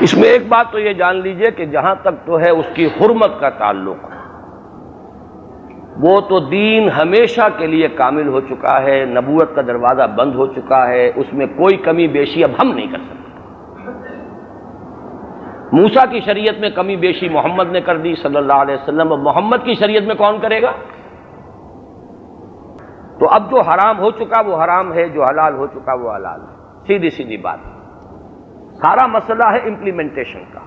اس میں ایک بات تو یہ جان لیجئے کہ جہاں تک تو ہے اس کی حرمت کا تعلق، وہ تو دین ہمیشہ کے لیے کامل ہو چکا ہے، نبوت کا دروازہ بند ہو چکا ہے، اس میں کوئی کمی بیشی اب ہم نہیں کر سکتے۔ موسیٰ کی شریعت میں کمی بیشی محمد نے کر دی صلی اللہ علیہ وسلم، اور محمد کی شریعت میں کون کرے گا؟ تو اب جو حرام ہو چکا وہ حرام ہے، جو حلال ہو چکا وہ حلال ہے، سیدھی سیدھی بات۔ سارا مسئلہ ہے امپلیمنٹیشن کا۔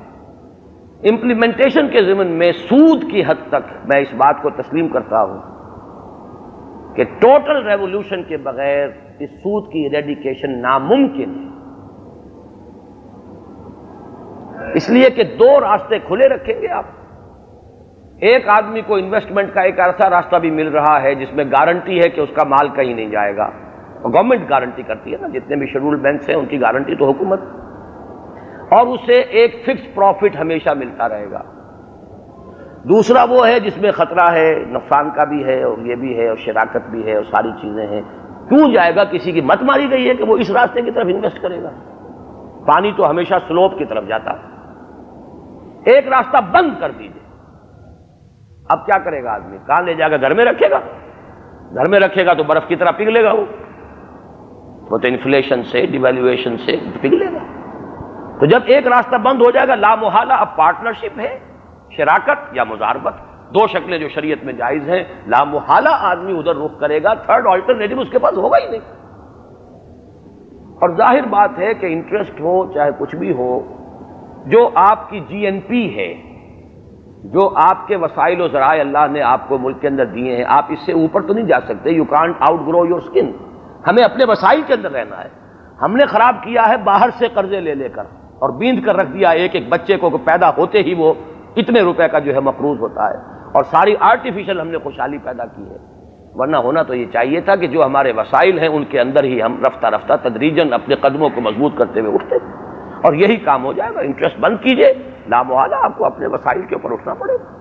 امپلیمنٹیشن کے ضمن میں سود کی حد تک میں اس بات کو تسلیم کرتا ہوں کہ ٹوٹل ریولوشن کے بغیر اس سود کی ایریڈیکیشن ناممکن ہے، اس لیے کہ دو راستے کھلے رکھیں گے آپ۔ ایک آدمی کو انویسٹمنٹ کا ایک ایسا راستہ بھی مل رہا ہے جس میں گارنٹی ہے کہ اس کا مال کہیں نہیں جائے گا، گورنمنٹ گارنٹی کرتی ہے نا، جتنے بھی شیڈول بینکس ہیں ان کی گارنٹی تو حکومت، اور اسے ایک فکس پروفٹ ہمیشہ ملتا رہے گا۔ دوسرا وہ ہے جس میں خطرہ ہے، نقصان کا بھی ہے اور یہ بھی ہے اور شراکت بھی ہے اور ساری چیزیں ہیں۔ کیوں جائے گا؟ کسی کی مت ماری گئی ہے کہ وہ اس راستے کی طرف انویسٹ کرے گا۔ پانی تو ہمیشہ سلوپ کی طرف جاتا ہے۔ ایک راستہ بند کر دیجیے، اب کیا کرے گا آدمی؟ کہاں لے جائے گا؟ گھر میں رکھے گا؟ گھر میں رکھے گا تو برف کی طرح پگھلے گا، وہ تو انفلیشن سے، ڈیویلویشن سے پگھلے گا۔ تو جب ایک راستہ بند ہو جائے گا، لا محالہ اب پارٹنرشپ ہے، شراکت یا مزاربت، دو شکلیں جو شریعت میں جائز ہیں، لا محالہ آدمی ادھر رخ کرے گا، تھرڈ آلٹرنیٹو اس کے پاس ہوگا ہی نہیں۔ اور ظاہر بات ہے کہ انٹرسٹ ہو چاہے کچھ بھی ہو، جو آپ کی جی این پی ہے، جو آپ کے وسائل و ذرائع اللہ نے آپ کو ملک کے اندر دیے ہیں، آپ اس سے اوپر تو نہیں جا سکتے۔ You can't outgrow your skin. ہمیں اپنے وسائل کے اندر رہنا ہے۔ ہم نے خراب کیا ہے باہر سے قرضے لے لے کر، اور بیندھ کر رکھ دیا ایک ایک بچے کو کہ پیدا ہوتے ہی وہ اتنے روپے کا جو ہے مقروض ہوتا ہے، اور ساری آرٹیفیشل ہم نے خوشحالی پیدا کی ہے۔ ورنہ ہونا تو یہ چاہیے تھا کہ جو ہمارے وسائل ہیں ان کے اندر ہی ہم رفتہ رفتہ تدریجاً اپنے قدموں کو مضبوط کرتے ہوئے اٹھتے، اور یہی کام ہو جائے گا۔ انٹرسٹ بند کیجئے، لا محالہ آپ کو اپنے وسائل کے اوپر اٹھنا پڑے گا۔